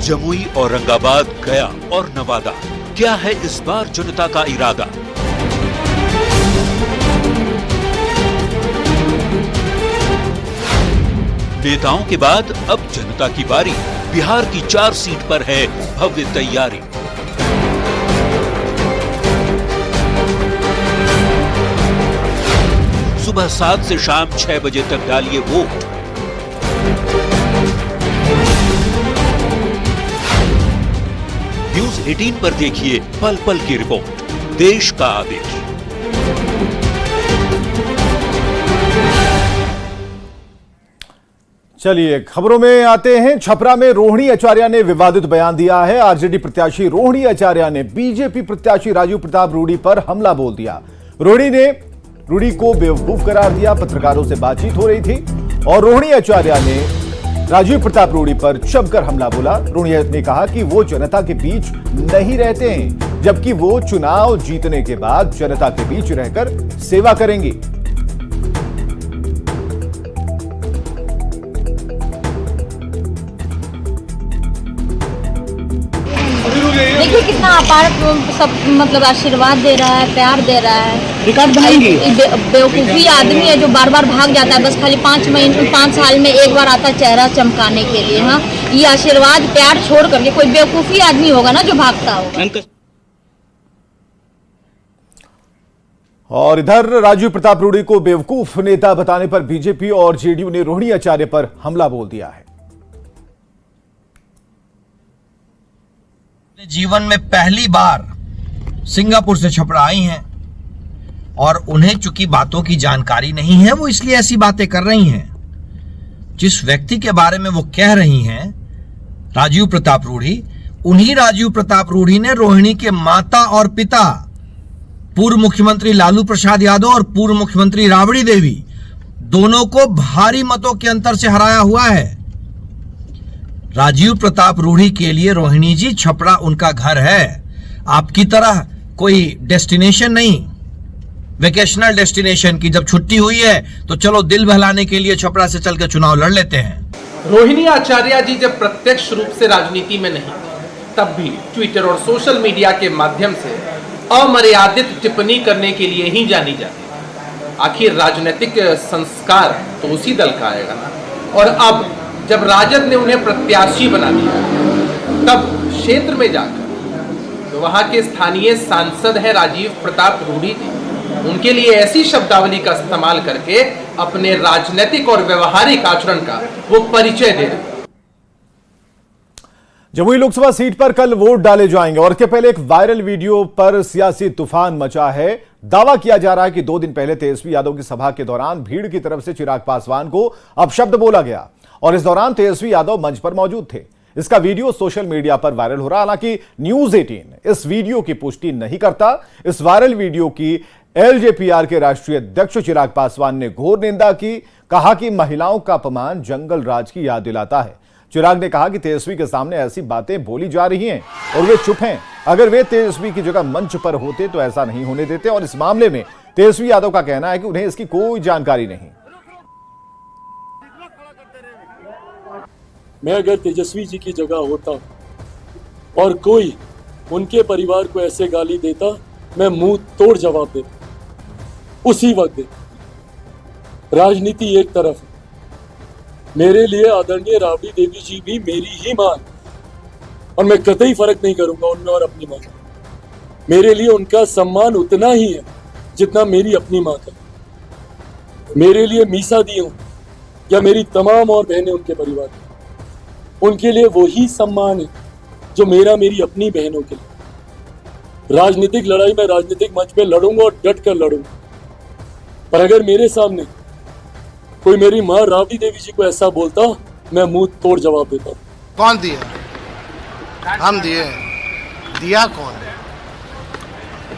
जमुई, औरंगाबाद, गया और नवादा, क्या है इस बार जनता का इरादा? नेताओं के बाद अब जनता की बारी। बिहार की 4 सीट पर है भव्य तैयारी। सुबह 7 से शाम 6 बजे तक डालिए वोट। न्यूज 18 पर देखिए पल पल की रिपोर्ट, देश का आदेश। चलिए खबरों में आते हैं। छपरा में रोहिणी आचार्य ने विवादित बयान दिया है। आरजेडी प्रत्याशी रोहिणी आचार्य ने बीजेपी प्रत्याशी राजीव प्रताप रूडी पर हमला बोल दिया। रोहिणी ने रूडी को बेवकूफ करार दिया। पत्रकारों से बातचीत हो रही थी और रोहिणी आचार्य ने राजीव प्रताप रूडी पर जमकर हमला बोला। रोहिणी ने कहा कि वो जनता के बीच नहीं रहते हैं, जबकि वो चुनाव जीतने के बाद जनता के बीच रहकर सेवा करेंगी। देखिए कितना अपार सब मतलब आशीर्वाद दे रहा है, प्यार दे रहा है। रिकॉर्ड बनाएंगे। बेवकूफी आदमी है जो बार बार भाग जाता है, बस खाली 5 साल में एक बार आता चेहरा चमकाने के लिए। हाँ, ये आशीर्वाद प्यार छोड़ करके कोई बेवकूफी आदमी होगा ना जो भागता होगा। और इधर राजीव प्रताप रूडी को बेवकूफ नेता बताने पर बीजेपी और जेडीयू ने रोहिणी आचार्य पर हमला बोल दिया है। जीवन में पहली बार सिंगापुर से छपरा आई हैं और उन्हें चूंकि बातों की जानकारी नहीं है, वो इसलिए ऐसी बातें कर रही हैं। जिस व्यक्ति के बारे में वो कह रही हैं, राजीव प्रताप रूडी, उन्हीं राजीव प्रताप रूडी ने रोहिणी के माता और पिता पूर्व मुख्यमंत्री लालू प्रसाद यादव और पूर्व मुख्यमंत्री राबड़ी देवी दोनों को भारी मतों के अंतर से हराया हुआ है। राजीव प्रताप रूडी के लिए रोहिणी जी छपरा उनका घर है, आपकी तरह कोई डेस्टिनेशन नहीं, वेकेशनल डेस्टिनेशन की जब छुट्टी हुई है तो चलो दिल बहलाने के लिए छपरा से चल के चुनाव लड़ लेते हैं। रोहिणी आचार्य जी जब प्रत्यक्ष रूप से राजनीति में नहीं तब भी ट्विटर और सोशल मीडिया के माध्यम से अमर्यादित टिप्पणी करने के लिए ही जानी जाती। आखिर राजनीतिक संस्कार तो उसी दल का आएगा ना। और अब जब राजद ने उन्हें प्रत्याशी बना दिया, तब क्षेत्र में जाकर तो वहां के स्थानीय सांसद हैं राजीव प्रताप रूडी जी, उनके लिए ऐसी शब्दावली का इस्तेमाल करके अपने राजनीतिक और व्यवहारिक आचरण का वो परिचय दे रहे। जमुई लोकसभा सीट पर कल वोट डाले जाएंगे और इसके पहले एक वायरल वीडियो पर सियासी तूफान मचा है। दावा किया जा रहा है कि 2 दिन पहले तेजस्वी यादव की सभा के दौरान भीड़ की तरफ से चिराग पासवान को अपशब्द बोला गया और इस दौरान तेजस्वी यादव मंच पर मौजूद थे। इसका वीडियो सोशल मीडिया पर वायरल हो रहा। हालांकि न्यूज 18 इस वीडियो की पुष्टि नहीं करता। इस वायरल वीडियो की एलजेपीआर के राष्ट्रीय अध्यक्ष चिराग पासवान ने घोर निंदा की। कहा कि महिलाओं का अपमान जंगल राज की याद दिलाता है। चिराग ने कहा कि तेजस्वी के सामने ऐसी बातें बोली जा रही हैं और वे चुप हैं। अगर वे तेजस्वी की जगह मंच पर होते तो ऐसा नहीं होने देते और इस मामले में तेजस्वी यादव का कहना है कि उन्हें इसकी कोई जानकारी नहीं। मैं अगर तेजस्वी जी की जगह होता और कोई उनके परिवार को ऐसे गाली देता, मैं मुंह तोड़ जवाब देता उसी वक्त। राजनीति एक तरफ है, मेरे लिए आदरणीय राबड़ी देवी जी भी मेरी ही मां और मैं कतई फर्क नहीं करूंगा उनमें और अपनी मां। मेरे लिए उनका सम्मान उतना ही है जितना मेरी अपनी मां का। मेरे लिए मीसा दी हूं या मेरी तमाम और बहनें उनके परिवार की, उनके लिए वही सम्मान है जो मेरा मेरी अपनी बहनों के लिए। राजनीतिक लड़ाई मैं राजनीतिक मंच पे लड़ूंगा और डट कर लड़ूंगा, पर अगर मेरे सामने कोई मेरी मां राबड़ी देवी जी को ऐसा बोलता, मैं मुंह तोड़ जवाब देता। कौन दिया? हम दिए? दिया कौन?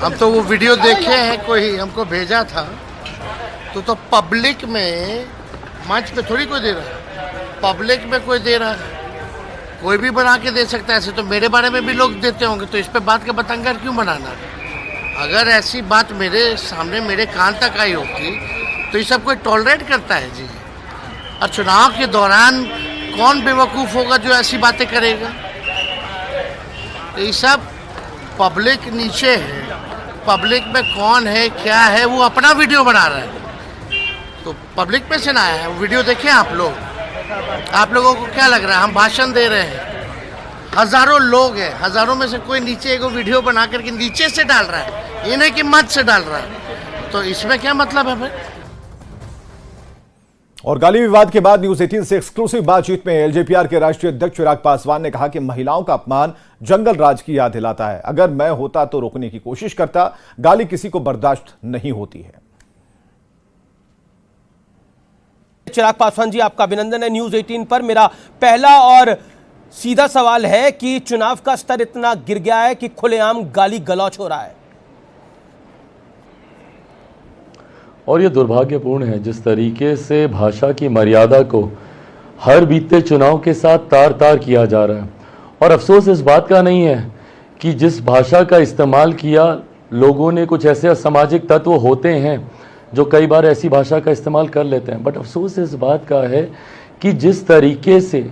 हम तो वो वीडियो देखे हैं, कोई हमको भेजा था। तो पब्लिक में, मंच पे थोड़ी कोई दे रहा है, पब्लिक में कोई दे रहा है। कोई भी बना के दे सकता है। ऐसे तो मेरे बारे में भी लोग देते होंगे, तो इस पे बात का बतंगड़ क्यों बनाना? अगर ऐसी बात मेरे सामने मेरे कान तक आई होती तो ये सब कोई टॉलरेट करता है जी। और चुनाव के दौरान कौन बेवकूफ़ होगा जो ऐसी बातें करेगा? तो ये सब पब्लिक नीचे है, पब्लिक में कौन है क्या है वो अपना वीडियो बना रहा है, तो पब्लिक में से ना आया है वो वीडियो। देखें आप लोगों को क्या लग रहा है हम भाषण दे रहे हैं? हजारों लोग हैं, हजारों में से कोई नीचे एक वीडियो बना करके नीचे से डाल रहा है, ये नहीं कि मत से डाल रहा है, तो इसमें क्या मतलब है भाई? और गाली विवाद के बाद न्यूज 18 से एक्सक्लूसिव बातचीत में एलजेपीआर के राष्ट्रीय अध्यक्ष चिराग पासवान ने कहा कि महिलाओं का अपमान जंगल राज की याद दिलाता है। अगर मैं होता तो रोकने की कोशिश करता, गाली किसी को बर्दाश्त नहीं होती है। चिराग पासवान जी, आपका अभिनंदन है न्यूज 18 पर। मेरा पहला और सीधा सवाल है कि चुनाव का स्तर इतना गिर गया है कि खुलेआम गाली गलौच हो रहा है, और ये दुर्भाग्यपूर्ण है जिस तरीके से भाषा की मर्यादा को हर बीते चुनाव के साथ तार तार किया जा रहा है। और अफसोस इस बात का नहीं है कि जिस भाषा का इस्तेमाल किया, लोगों ने कुछ ऐसे असामाजिक तत्व होते हैं जो कई बार ऐसी भाषा का इस्तेमाल कर लेते हैं, बट अफसोस इस बात का है कि जिस तरीके से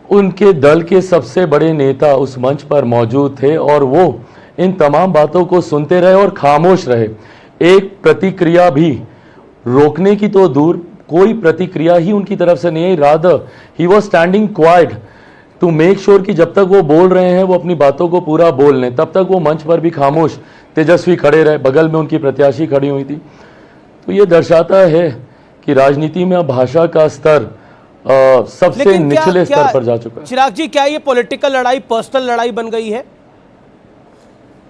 उनके दल के सबसे बड़े नेता उस मंच पर मौजूद थे और वो इन तमाम बातों को सुनते रहे और खामोश रहे, एक प्रतिक्रिया भी रोकने की तो दूर, कोई प्रतिक्रिया ही उनकी तरफ से नहीं आई। Rather he was standing quite to make sure कि जब तक वो बोल रहे हैं वो अपनी बातों को पूरा बोल लें, तब तक वो मंच पर भी खामोश तेजस्वी खड़े रहे, बगल में उनकी प्रत्याशी खड़ी हुई थी। तो ये दर्शाता है कि राजनीति में अब भाषा का स्तर सबसे निचले स्तर पर जा चुका है। चिराग जी, क्या ये पॉलिटिकल लड़ाई पर्सनल लड़ाई बन गई है,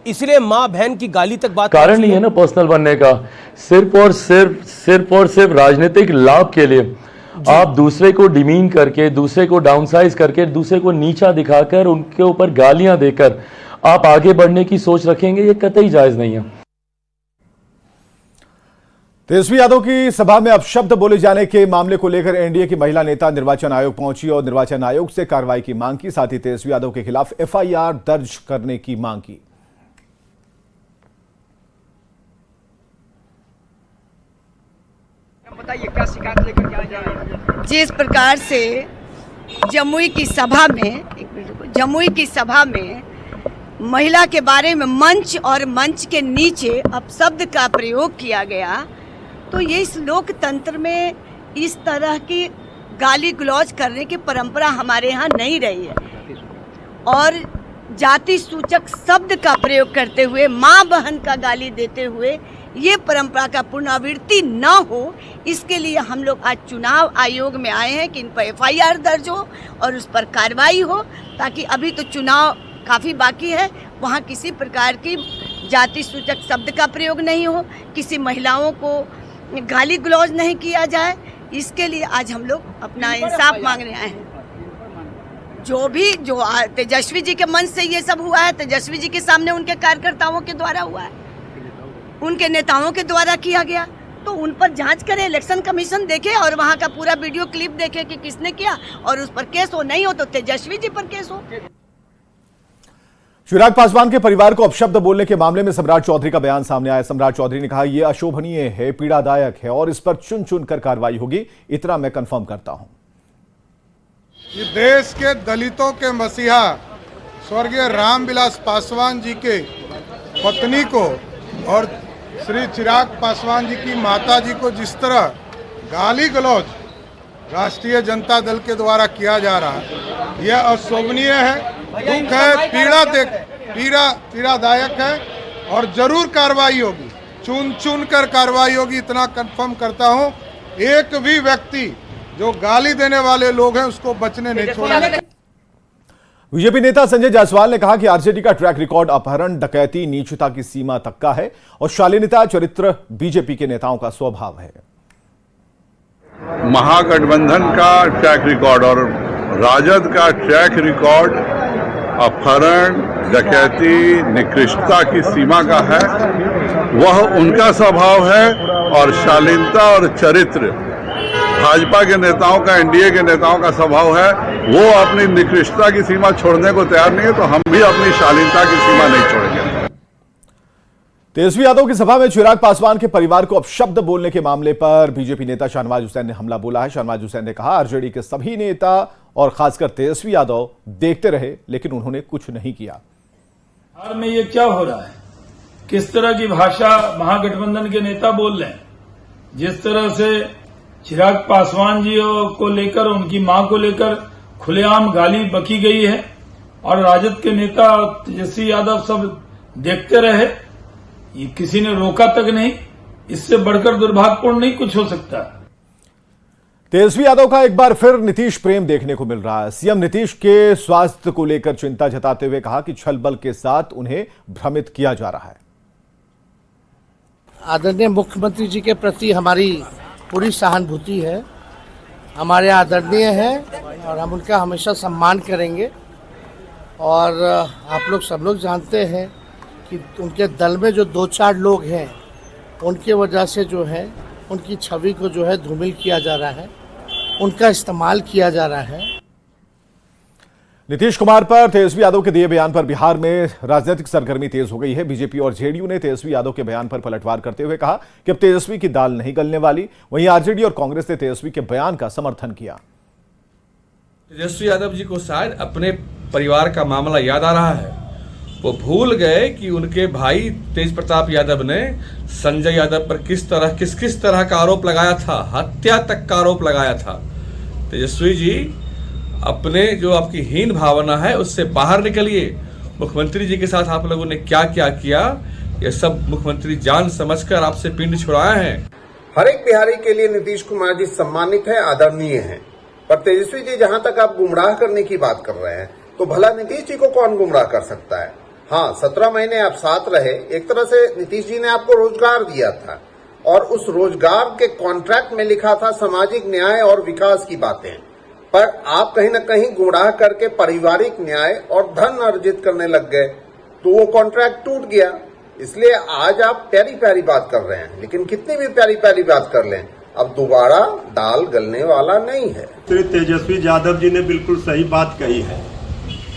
इसलिए मां बहन की गाली तक बात कारण नहीं है ना पर्सनल बनने का, सिर्फ और सिर्फ राजनीतिक लाभ के लिए आप दूसरे को डिमीन करके, दूसरे को डाउनसाइज करके, दूसरे को नीचा दिखाकर, उनके ऊपर गालियां देकर आप आगे बढ़ने की सोच रखेंगे, ये कतई जायज नहीं है। तेजस्वी यादव की सभा में अपशब्द बोले जाने के मामले को लेकर एनडीए की महिला नेता निर्वाचन आयोग पहुंची और निर्वाचन आयोग से कार्रवाई की मांग की, साथ ही तेजस्वी यादव के खिलाफ एफआईआर दर्ज करने की मांग की। बताइए क्या शिकायत लेकर के आ जा रहे हैं? जिस प्रकार से जमुई की सभा में महिला के बारे में मंच और मंच के नीचे अपशब्द का प्रयोग किया गया, तो ये इस लोकतंत्र में इस तरह की गाली गलौज करने की परंपरा हमारे यहाँ नहीं रही है। और जाति सूचक शब्द का प्रयोग करते हुए, माँ बहन का गाली देते हुए ये परंपरा का पुनरावृत्ति न हो, इसके लिए हम लोग आज चुनाव आयोग में आए हैं कि इन पर एफआईआर दर्ज हो और उस पर कार्रवाई हो, ताकि अभी तो चुनाव काफ़ी बाकी है, वहाँ किसी प्रकार की जाति सूचक शब्द का प्रयोग नहीं हो, किसी महिलाओं को गाली गलौज नहीं किया जाए। इसके लिए आज हम लोग अपना इंसाफ मांगने आए हैं। जो तेजस्वी जी के मन से ये सब हुआ है, तेजस्वी जी के सामने उनके कार्यकर्ताओं के द्वारा हुआ है, उनके नेताओं के द्वारा किया गया, तो उन पर जांच करे, इलेक्शन कमीशन देखे और वहां का पूरा वीडियो क्लिप देखे कि किसने किया और उस पर केस हो, नहीं हो तो तेजस्वी जी पर केस हो। चिराग पासवान के परिवार को अपशब्द बोलने के मामले में सम्राट चौधरी का बयान सामने आया। सम्राट चौधरी ने कहा यह अशोभनीय है, पीड़ादायक है और इस पर चुन चुन कर कार्रवाई होगी, इतना मैं कंफर्म करता हूं। ये देश के दलितों के मसीहा स्वर्गीय रामविलास पासवान जी के पत्नी को और श्री चिराग पासवान जी की माता जी को जिस तरह गाली गलौज राष्ट्रीय जनता दल के द्वारा किया जा रहा है, यह अशोभनीय है, दुख है, पीड़ादायक है और जरूर कार्रवाई होगी, चुन चुन कर कार्रवाई होगी, इतना कंफर्म करता हूं। एक भी व्यक्ति जो गाली देने वाले लोग हैं उसको बचने नहीं छोड़ेंगे। बीजेपी नेता संजय जायसवाल ने कहा कि आरजेडी का ट्रैक रिकॉर्ड अपहरण, डकैती, नीचता की सीमा तक का है और शालीनता चरित्र बीजेपी के नेताओं का स्वभाव है। महागठबंधन का ट्रैक रिकॉर्ड और राजद का ट्रैक रिकॉर्ड अपहरण, डकैती, निकृष्टता की सीमा का है, वह उनका स्वभाव है। और शालीनता और चरित्र भाजपा के नेताओं का, एनडीए के नेताओं का स्वभाव है, वो अपनी निकृष्टता की सीमा छोड़ने को तैयार नहीं है, तो हम भी अपनी शालीनता की सीमा नहीं छोड़ेंगे। तेजस्वी यादव की सभा में चिराग पासवान के परिवार को अपशब्द बोलने के मामले पर बीजेपी नेता शाहनवाज हुसैन ने हमला बोला है। शाहनवाज हुसैन ने कहा आरजेडी के सभी नेता और खासकर तेजस्वी यादव देखते रहे, लेकिन उन्होंने कुछ नहीं किया। बिहार में ये क्या हो रहा है? किस तरह की भाषा महागठबंधन के नेता बोल रहे हैं? जिस तरह से चिराग पासवान जी को लेकर, उनकी मां को लेकर खुलेआम गाली बकी गई है और राजद के नेता तेजस्वी यादव सब देखते रहे, ये किसी ने रोका तक नहीं। इससे बढ़कर दुर्भाग्यपूर्ण नहीं कुछ हो सकता। तेजस्वी यादव का एक बार फिर नीतीश प्रेम देखने को मिल रहा है। सीएम नीतीश के स्वास्थ्य को लेकर चिंता जताते हुए कहा कि छल बल के साथ उन्हें भ्रमित किया जा रहा है। आदरणीय मुख्यमंत्री जी के प्रति हमारी पूरी सहानुभूति है, हमारे आदरणीय हैं और हम उनका हमेशा सम्मान करेंगे। और आप लोग सब लोग जानते हैं कि उनके दल में जो 2-4 लोग हैं, उनके वजह से जो है उनकी छवि को जो है धूमिल किया जा रहा है, उनका इस्तेमाल किया जा रहा है। नीतीश कुमार पर तेजस्वी यादव के दिए बयान पर बिहार में राजनीतिक सरगर्मी तेज हो गई है। बीजेपी और जेडीयू ने तेजस्वी यादव के बयान पर पलटवार करते हुए कहा कि अब तेजस्वी की दाल नहीं गलने वाली। वहीं आरजेडी और कांग्रेस ने तेजस्वी के बयान का समर्थन किया। तेजस्वी यादव जी को शायद अपने परिवार का मामला याद आ रहा है। वो भूल गए कि उनके भाई तेज प्रताप यादव ने संजय यादव पर किस तरह का आरोप लगाया था, हत्या तक का आरोप लगाया था। तेजस्वी जी अपने जो आपकी हीन भावना है उससे बाहर निकलिए। मुख्यमंत्री जी के साथ आप लोगों ने क्या क्या किया, ये सब मुख्यमंत्री जान समझकर आपसे पिंड छुड़ाए हैं। हर एक बिहारी के लिए नीतीश कुमार जी सम्मानित है, आदरणीय है। पर तेजस्वी जी, जहां तक आप गुमराह करने की बात कर रहे हैं, तो भला नीतीश जी को कौन गुमराह कर सकता है? हाँ, 17 महीने आप साथ रहे, एक तरह से नीतीश जी ने आपको रोजगार दिया था और उस रोजगार के कॉन्ट्रैक्ट में लिखा था सामाजिक न्याय और विकास की बातें। पर आप कहीं न कहीं गुमराह करके पारिवारिक न्याय और धन अर्जित करने लग गए, तो वो कॉन्ट्रैक्ट टूट गया। इसलिए आज आप प्यारी प्यारी बात कर रहे हैं, लेकिन कितनी भी प्यारी प्यारी बात कर लें, अब दोबारा दाल गलने वाला नहीं है। श्री तेजस्वी यादव जी ने बिल्कुल सही बात कही है।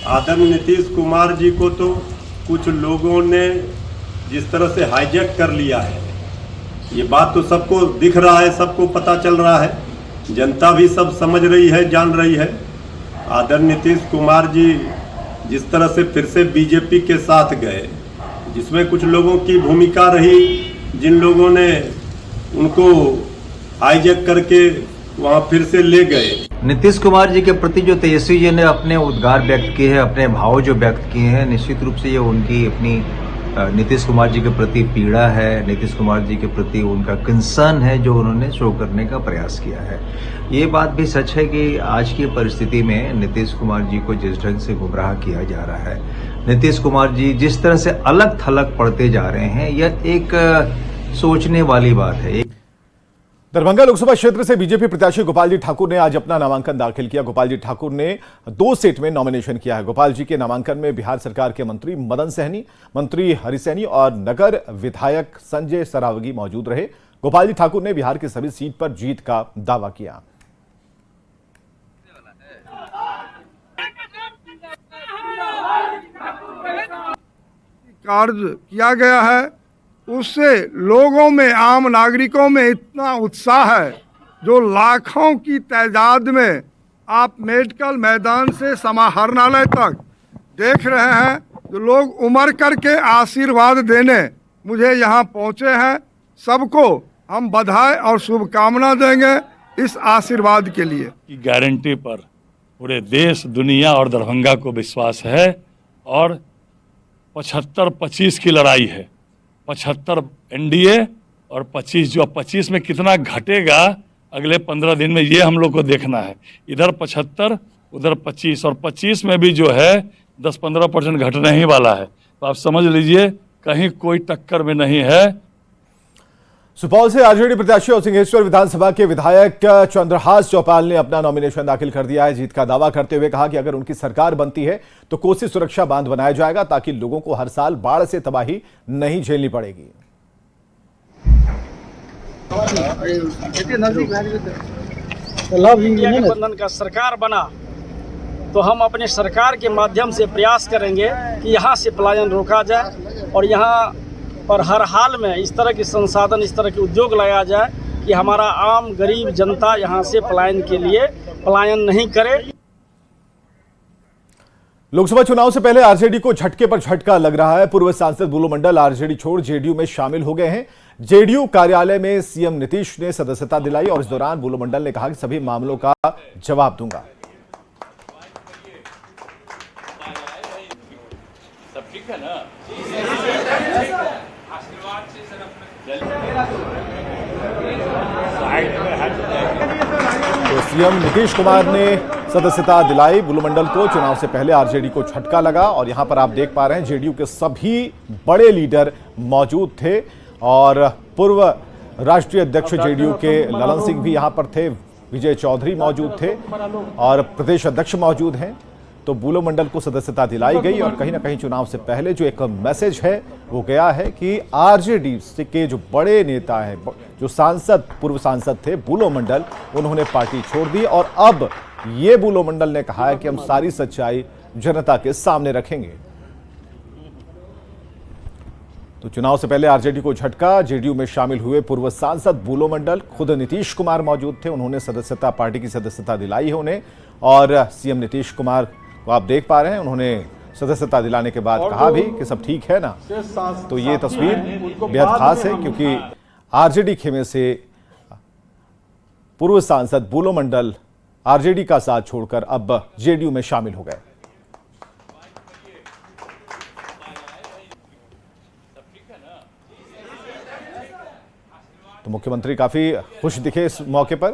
आदरणीय नीतीश कुमार जी को तो कुछ लोगों ने जिस तरह से हाईजैक कर लिया है, ये बात तो सबको दिख रहा है, सबको पता चल रहा है, जनता भी सब समझ रही है, जान रही है। आदरणीय नीतीश कुमार जी जिस तरह से फिर से बीजेपी के साथ गए, जिसमें कुछ लोगों की भूमिका रही, जिन लोगों ने उनको हाईजैक करके वहां फिर से ले गए। नीतीश कुमार जी के प्रति जो तेजस्वी जी ने अपने उद्गार व्यक्त किए हैं, अपने भाव जो व्यक्त किए हैं, निश्चित रूप से ये उनकी अपनी नीतीश कुमार जी के प्रति पीड़ा है, नीतीश कुमार जी के प्रति उनका कंसर्न है जो उन्होंने शो करने का प्रयास किया है। ये बात भी सच है कि आज की परिस्थिति में नीतीश कुमार जी को जिस ढंग से गुमराह किया जा रहा है, नीतीश कुमार जी जिस तरह से अलग थलग पड़ते जा रहे हैं, यह एक सोचने वाली बात है। दरभंगा लोकसभा क्षेत्र से बीजेपी प्रत्याशी गोपाल जी ठाकुर ने आज अपना नामांकन दाखिल किया। गोपाल जी ठाकुर ने 2 सीट में नॉमिनेशन किया है। गोपाल जी के नामांकन में बिहार सरकार के मंत्री मदन सहनी, मंत्री हरि सैनी और नगर विधायक संजय सरावगी मौजूद रहे। गोपाल जी ठाकुर ने बिहार की सभी सीट पर जीत का दावा किया। कार्य किया गया है, उससे लोगों में, आम नागरिकों में इतना उत्साह है, जो लाखों की तादाद में आप मेडिकल मैदान से समाहरणालय तक देख रहे हैं, जो लोग उमड़ करके आशीर्वाद देने मुझे यहाँ पहुँचे हैं। सबको हम बधाई और शुभकामना देंगे इस आशीर्वाद के लिए। की गारंटी पर पूरे देश, दुनिया और दरभंगा को विश्वास है और 75-25 की लड़ाई है। 75 एनडीए और 25, जो 25 में कितना घटेगा अगले 15 दिन में, ये हम लोग को देखना है। इधर 75, उधर 25, और 25 में भी जो है 10-15% घटने ही वाला है। तो आप समझ लीजिए कहीं कोई टक्कर में नहीं है। सुपौल से आरजेडी प्रत्याशी और सिंहेश्वर विधानसभा के विधायक चंद्रहास चौपाल ने अपना नॉमिनेशन दाखिल कर दिया है। जीत का दावा करते हुए कहा कि अगर उनकी सरकार बनती है तो कोसी सुरक्षा बांध बनाया जाएगा, ताकि लोगों को हर साल बाढ़ से तबाही नहीं झेलनी पड़ेगी। गठबंधन का सरकार बना तो हम अपने सरकार के माध्यम से प्रयास करेंगे कि यहाँ से पलायन रोका जाए और यहाँ पर हर हाल में इस तरह के संसाधन, इस तरह के उद्योग लगाया जाए कि हमारा आम गरीब जनता यहाँ से पलायन के लिए पलायन नहीं करे। लोकसभा चुनाव से पहले आरजेडी को झटके पर झटका लग रहा है। पूर्व सांसद बुलो मंडल आरजेडी छोड़ जेडीयू में शामिल हो गए हैं। जेडीयू कार्यालय में सीएम नीतीश ने सदस्यता दिलाई और इस दौरान बुलो मंडल ने कहा कि सभी मामलों का जवाब दूंगा। सब ठीक है ना? तो सीएम नीतीश कुमार ने सदस्यता दिलाई बुलो मंडल को। चुनाव से पहले आरजेडी को झटका लगा और यहां पर आप देख पा रहे हैं जेडीयू के सभी बड़े लीडर मौजूद थे और पूर्व राष्ट्रीय अध्यक्ष जेडीयू के ललन सिंह भी यहां पर थे, विजय चौधरी मौजूद थे और प्रदेश अध्यक्ष मौजूद हैं। तो बुलो मंडल को सदस्यता दिलाई गई और कहीं ना कहीं चुनाव से पहले जो एक मैसेज है वो गया है कि आरजेडी के जो बड़े नेता हैं, जो सांसद पूर्व सांसद थे बुलो मंडल, उन्होंने पार्टी छोड़ दी और अब ये बुलो मंडल ने कहा है कि हम सारी सच्चाई जनता के सामने रखेंगे। तो चुनाव से पहले आरजेडी को झटका, जेडीयू में शामिल हुए पूर्व सांसद बुलो मंडल, खुद नीतीश कुमार मौजूद थे, उन्होंने सदस्यता पार्टी की सदस्यता दिलाई है उन्हें और सीएम नीतीश कुमार को आप देख पा रहे हैं, उन्होंने सदस्यता दिलाने के बाद कहा भी कि सब ठीक है ना। तो ये तस्वीर बेहद खास है क्योंकि आरजेडी खेमे से पूर्व सांसद बुलो मंडल आरजेडी का साथ छोड़कर अब जेडीयू में शामिल हो गए। तो मुख्यमंत्री काफी खुश दिखे इस मौके पर।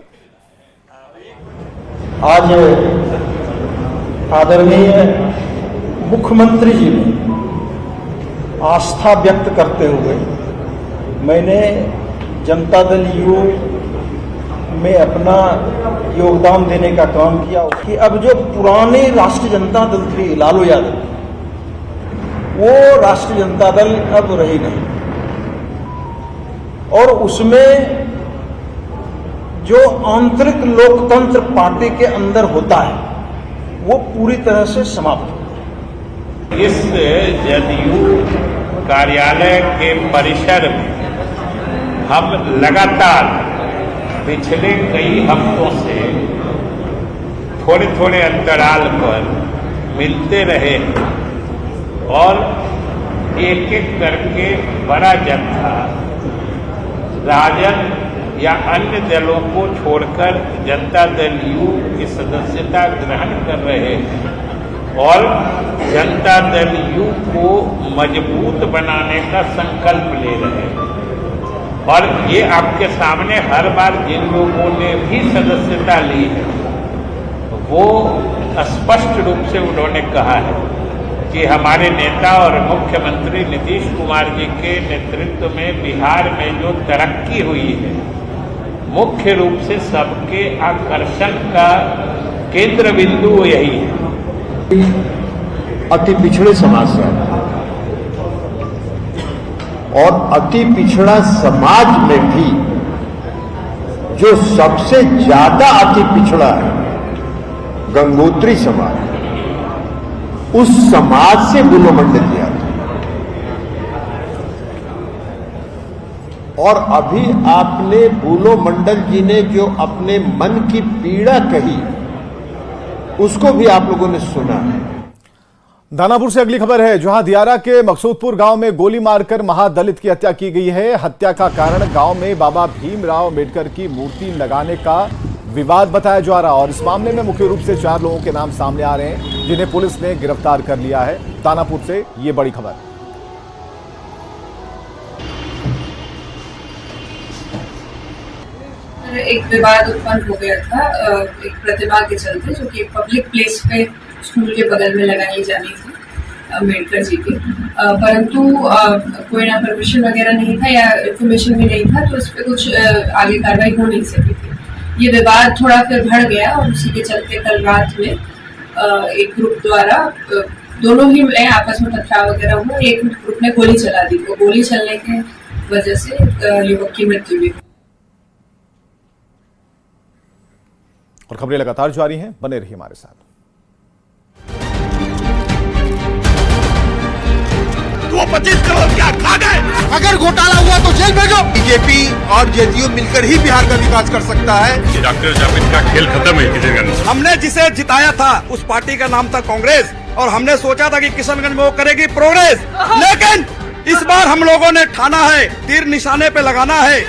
आज आदरणीय मुख्यमंत्री जी ने आस्था व्यक्त करते हुए मैंने जनता दल यू में अपना योगदान देने का काम किया कि अब जो पुराने राष्ट्रीय जनता दल थी लालू यादव, वो राष्ट्रीय जनता दल अब रही नहीं और उसमें जो आंतरिक लोकतंत्र पार्टी के अंदर होता है वो पूरी तरह से समाप्त हो। इस जदयू कार्यालय के परिसर में हम लगातार पिछले कई हफ्तों से थोड़े थोड़े अंतराल पर मिलते रहे और एक एक करके बड़ा जत्था राजद या अन्य दलों को छोड़कर जनता दल यू की सदस्यता ग्रहण कर रहे हैं और जनता दल यू को मजबूत बनाने का संकल्प ले रहे हैं। और ये आपके सामने हर बार जिन लोगों ने भी सदस्यता ली है वो स्पष्ट रूप से उन्होंने कहा है कि हमारे नेता और मुख्यमंत्री नीतीश कुमार जी के नेतृत्व में बिहार में जो तरक्की हुई है मुख्य रूप से सबके आकर्षण का केंद्र बिंदु यही है। अति पिछड़े समाज से और अति पिछड़ा समाज में भी जो सबसे ज्यादा अति पिछड़ा है गंगोत्री समाज, उस समाज से बुलो मंडल जी आते और अभी आपने बुलो मंडल जी ने जो अपने मन की पीड़ा कही उसको भी आप लोगों ने सुना है। दानापुर से अगली खबर है जहां दियारा के मकसूदपुर गांव में गोली मारकर महादलित की हत्या की गई है। हत्या का कारण गांव में बाबा भीमराव अंबेडकर की मूर्ति लगाने का विवाद बताया जा रहा और इस मामले में मुख्य रूप से 4 लोगों के नाम सामने आ रहे हैं जिन्हें पुलिस ने गिरफ्तार कर लिया है। दानापुर से ये बड़ी खबर। एक विवाद उत्पन्न हो गया था एक प्रतिमा के चलते, जो कि एक पब्लिक प्लेस पे स्कूल के बगल में लगाई जानी थी अम्बेडकर जी के, परंतु कोई ना परमिशन वगैरह नहीं था या इन्फॉर्मेशन भी नहीं था, तो इस पर कुछ आगे कार्रवाई हो नहीं सकी थी। ये विवाद थोड़ा फिर बढ़ गया और उसी के चलते कल रात में एक ग्रुप द्वारा दोनों ही में आपस में टकराव वगैरह हुआ। एक ग्रुप ने गोली चला दी, तो गोली चलने की वजह से युवक की मृत्यु हुई। और खबरें लगातार जारी हैं, बने रहिए हमारे साथ। 25 करोड़ क्या खा गए? अगर घोटाला हुआ तो जेल भेजो। बीजेपी और जेडीयू मिलकर ही बिहार का विकास कर सकता है। डॉक्टर जावेद का खेल खत्म है किसी का। हमने जिसे जिताया था उस पार्टी का नाम था कांग्रेस, और हमने सोचा था कि किशनगंज में वो करेगी प्रोग्रेस, लेकिन इस बार हम लोगों ने ठाना है, तीर निशाने पे लगाना है